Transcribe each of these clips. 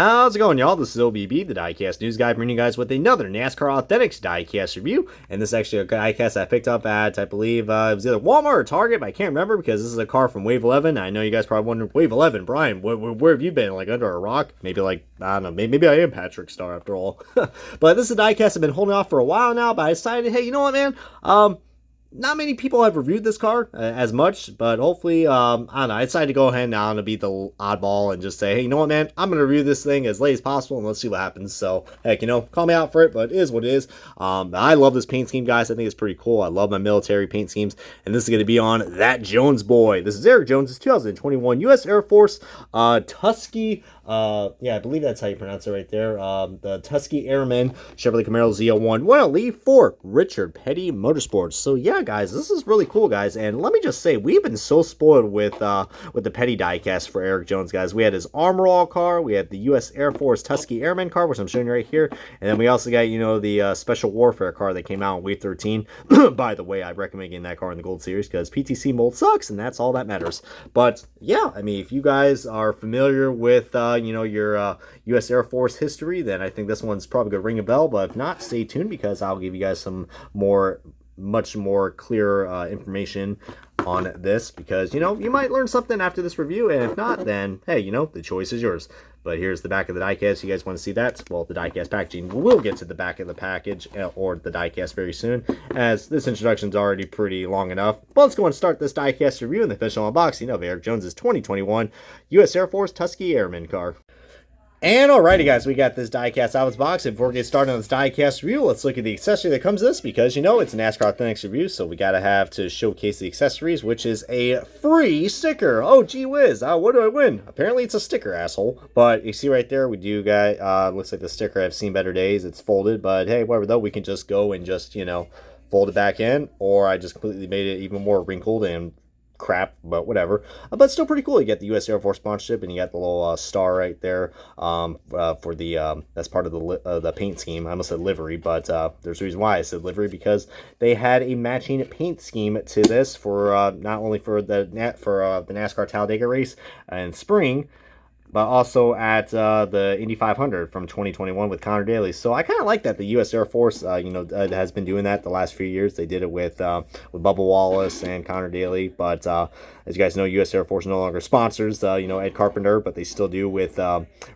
How's it going, y'all? This is OBB, the Diecast News Guy, bringing you guys with another NASCAR Authentics Diecast review. And this is actually a diecast I picked up at, I believe, it was either Walmart or Target, but I can't remember because this is a car from Wave 11. I know you guys probably wondering, Wave 11, Brian, where have you been? Like under a rock? Maybe like, I don't know, maybe I am Patrick Star after all. But this is a diecast I've been holding off for a while now, but I decided, hey, you know what, man? Not many people have reviewed this car as much, but hopefully, I don't know, I decided to go ahead now and be the oddball and just say, hey, you know what, man, I'm going to review this thing as late as possible and let's see what happens. So, heck, you know, call me out for it, but it is what it is. I love this paint scheme, guys. I think it's pretty cool. I love my military paint schemes, and this is going to be on That Jones Boy. This is Erik Jones' 2021 U.S. Air Force Tuskegee. Yeah, I believe that's how you pronounce it right there. The Tuskegee Airmen Chevrolet Camaro Z01 1LE for Richard Petty Motorsports. So yeah, guys, this is really cool, guys. And let me just say, we've been so spoiled with the Petty diecast for Erik Jones, guys. We had his Armor All car, we had the U.S. Air Force Tuskegee Airmen car, which I'm showing you right here, and then we also got, you know, the Special Warfare car that came out in Wave 13. By the way, I recommend getting that car in the Gold Series because PTC mold sucks, and that's all that matters. But yeah, I mean, if you guys are familiar with you know, your U.S. Air Force history, then I think this one's probably going to ring a bell. But if not, stay tuned because I'll give you guys some much more clear information on this, because, you know, you might learn something after this review, and if not, then hey, you know, the choice is yours. But here's the back of the diecast. You guys want to see that? Well, the diecast packaging. We'll get to the back of the package or the diecast very soon, as this introduction is already pretty long enough. But let's go and start this diecast review and the official unboxing of Erik Jones' 2021 U.S. Air Force Tuskegee Airman car. And alrighty, guys, we got this diecast out of its box. And before we get started on this diecast review, let's look at the accessory that comes with this, because, you know, it's a NASCAR Authentics review, so we gotta have to showcase the accessories, which is a free sticker. Oh, gee whiz, what do I win? Apparently it's a sticker, asshole. But you see right there, we do got, looks like the sticker I've seen better days. It's folded, but hey, whatever though, we can just go and just, you know, fold it back in, or I just completely made it even more wrinkled and crap, but whatever. But still pretty cool. You get the U.S. Air Force sponsorship, and you got the little star right there for the that's part of the paint scheme. I almost said livery, but there's a reason why I said livery, because they had a matching paint scheme to this for not only for the NASCAR Talladega race in spring, but also at the Indy 500 from 2021 with Connor Daly. So I kind of like that the U.S. Air Force, you know, has been doing that the last few years. They did it with Bubba Wallace and Connor Daly, but as you guys know, U.S. Air Force no longer sponsors, you know, Ed Carpenter, but they still do with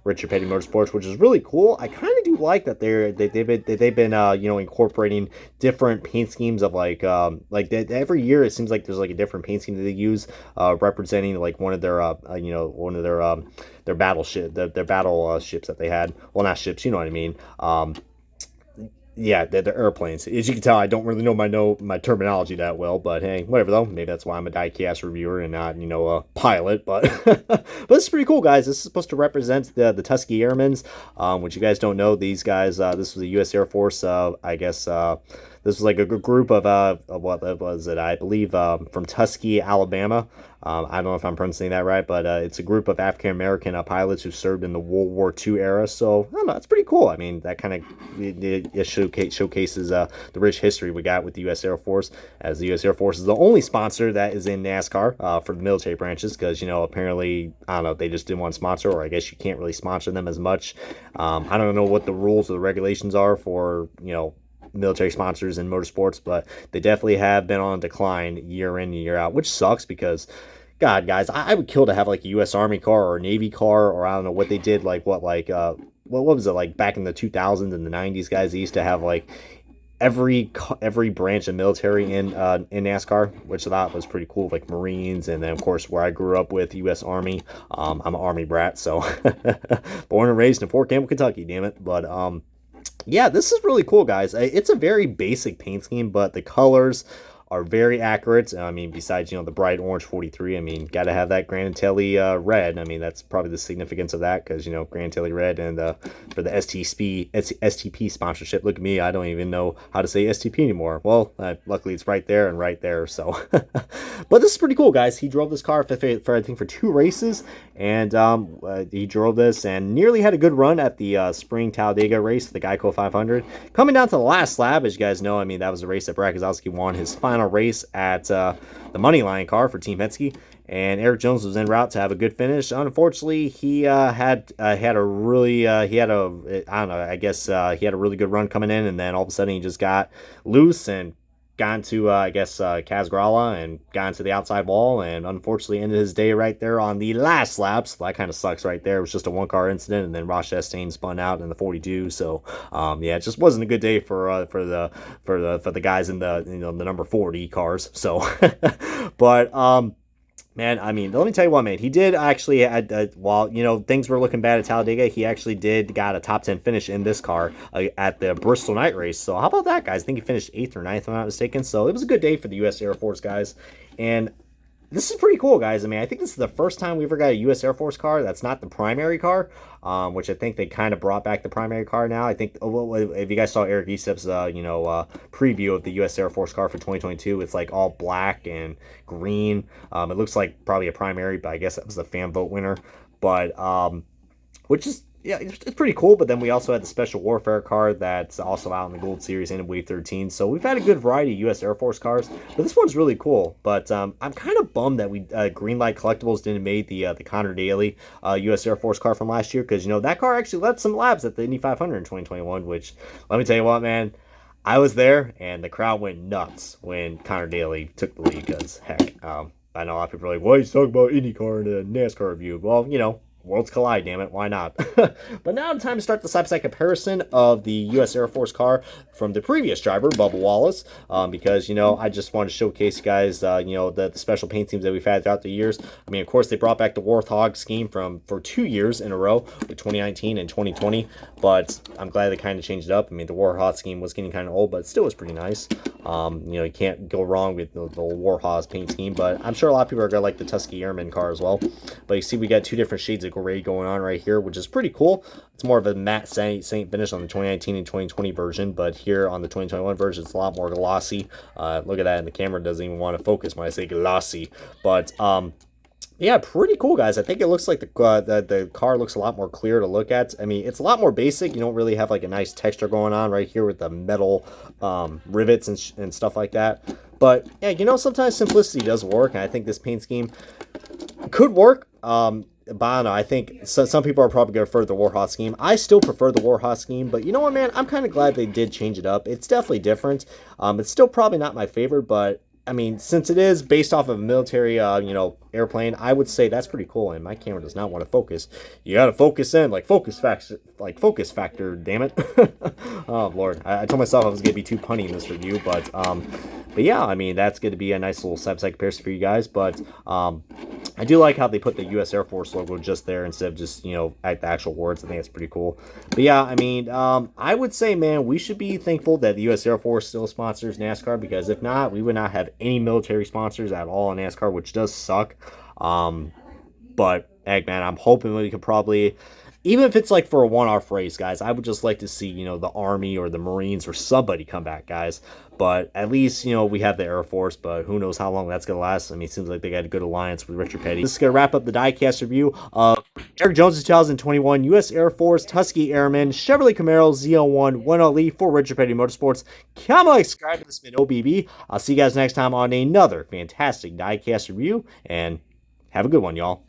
Richard Petty Motorsports, which is really cool. I kind of do like that they've been you know, incorporating different paint schemes of like every year it seems like there's like a different paint scheme that they use representing like one of their you know, one of their battleship, their battle ships that they had. Well, not ships, you know what I mean. Yeah, they're airplanes. As you can tell, I don't really know my terminology that well, but hey, whatever though. Maybe that's why I'm a diecast reviewer and not, you know, a pilot. But but this is pretty cool, guys. This is supposed to represent the Tuskegee Airmen, which you guys don't know. These guys, this was a U.S. Air Force, I guess. This was like a group of what was it? I believe from Tuskegee, Alabama. I don't know if I'm pronouncing that right, but it's a group of African American pilots who served in the World War II era. So I don't know, it's pretty cool. I mean, that kind of it showcases the rich history we got with the U.S. Air Force, as the U.S. Air Force is the only sponsor that is in NASCAR for the military branches, because, you know, apparently, I don't know, they just didn't want to sponsor, or I guess you can't really sponsor them as much. I don't know what the rules or the regulations are for, you know, military sponsors in motorsports, but they definitely have been on decline year in and year out, which sucks because, God, guys, I would kill to have like a U.S. Army car or a Navy car, or I don't know what they did, like what was it, like back in the 2000s and the 90s, guys. They used to have like every branch of military in NASCAR, which I thought was pretty cool, like Marines, and then of course where I grew up with U.S. Army. I'm an Army brat, so born and raised in Fort Campbell, Kentucky, damn it. But yeah, this is really cool, guys. It's a very basic paint scheme, but the colors are very accurate. I mean, besides, you know, the bright orange 43, I mean, got to have that Granatelli red. I mean, that's probably the significance of that, because, you know, Granatelli red, and for the STP sponsorship. Look at me, I don't even know how to say STP anymore. Well, luckily it's right there and right there, so. But this is pretty cool, guys. He drove this car for I think for 2 races, and he drove this and nearly had a good run at the spring Talladega race, the Geico 500. Coming down to the last lap, as you guys know, I mean, that was a race that Brad Keselowski won his final a race at the money line car for Team Penske, and Erik Jones was en route to have a good finish. Unfortunately, he had a really he had a I don't know, I guess he had a really good run coming in, and then all of a sudden he just got loose and got into I guess Kaz Grala and got into the outside wall, and unfortunately ended his day right there on the last lap. So that kind of sucks right there. It was just a one car incident, and then Ross Chastain spun out in the 42. So yeah, it just wasn't a good day for the guys in the the number 40 cars. So but man, I mean, let me tell you what, man. He did actually, while things were looking bad at Talladega, he actually got a top 10 finish in this car at the Bristol night race. So how about that, guys? I think he finished 8th or 9th, if I'm not mistaken. So it was a good day for the U.S. Air Force guys, and this is pretty cool, guys. I mean, I think this is the first time we ever got a U.S. Air Force car that's not the primary car, which I think they kind of brought back the primary car now. I think, if you guys saw Erik Estep's, preview of the U.S. Air Force car for 2022, it's like all black and green. It looks like probably a primary, but I guess that was the fan vote winner. But, which is, yeah, it's pretty cool. But then we also had the Special Warfare car that's also out in the Gold Series and in Wave 13. So we've had a good variety of U.S. Air Force cars, but this one's really cool. But I'm kind of bummed that we Greenlight Collectibles didn't make the Connor Daly U.S. Air Force car from last year, because that car actually led some laps at the Indy 500 in 2021. Which, let me tell you what, man, I was there and the crowd went nuts when Connor Daly took the lead. Because heck, I know a lot of people are like, "Why are you talking about IndyCar in a NASCAR review?" Well, worlds collide, damn it, why not? But now it's time to start the side-by-side comparison of the U.S. Air Force car from the previous driver, Bubba Wallace, because, I just want to showcase you guys, the special paint schemes that we've had throughout the years. I mean, of course, they brought back the Warthog scheme for 2 years in a row, with 2019 and 2020, but I'm glad they kind of changed it up. I mean, the Warthog scheme was getting kind of old, but it still was pretty nice. You can't go wrong with the Warthog paint scheme, but I'm sure a lot of people are going to like the Tuskegee Airmen car as well. But you see, we got two different shades of gray going on right here, which is pretty cool. It's more of a matte saint finish on the 2019 and 2020 version, but here on the 2021 version, it's a lot more glossy. Look at that, and the camera doesn't even want to focus when I say glossy. But yeah, pretty cool, guys. I think it looks like the car looks a lot more clear to look at. I mean, it's a lot more basic. You don't really have like a nice texture going on right here with the metal rivets and stuff like that. But yeah, sometimes simplicity does work, and I think this paint scheme could work. But I don't know, I think some people are probably going to prefer the Warhawk scheme. I still prefer the Warhawk scheme, but you know what, man? I'm kind of glad they did change it up. It's definitely different. It's still probably not my favorite, but I mean, since it is based off of a military, airplane, I would say that's pretty cool. And my camera does not want to focus. You got to focus in, focus factor, damn it. Oh Lord, I told myself I was gonna be too punny in this review, but yeah, I mean, that's going to be a nice little side-by-side comparison for you guys. But I do like how they put the U.S. Air Force logo just there instead of just, at the actual words. I think it's pretty cool. But yeah, I mean, I would say, man, we should be thankful that the U.S. Air Force still sponsors NASCAR, because if not, we would not have any military sponsors at all in NASCAR, which does suck. But heck, man, I'm hoping we could probably, even if it's like for a one-off race, guys, I would just like to see, the Army or the Marines or somebody come back, guys. But at least, we have the Air Force, but who knows how long that's going to last. I mean, it seems like they got a good alliance with Richard Petty. This is going to wrap up the diecast review of Erik Jones' 2021 U.S. Air Force Tuskegee Airmen Chevrolet Camaro ZL1 1LE for Richard Petty Motorsports. Comment, like, subscribe to this been OBB. I'll see you guys next time on another fantastic diecast review, and have a good one, y'all.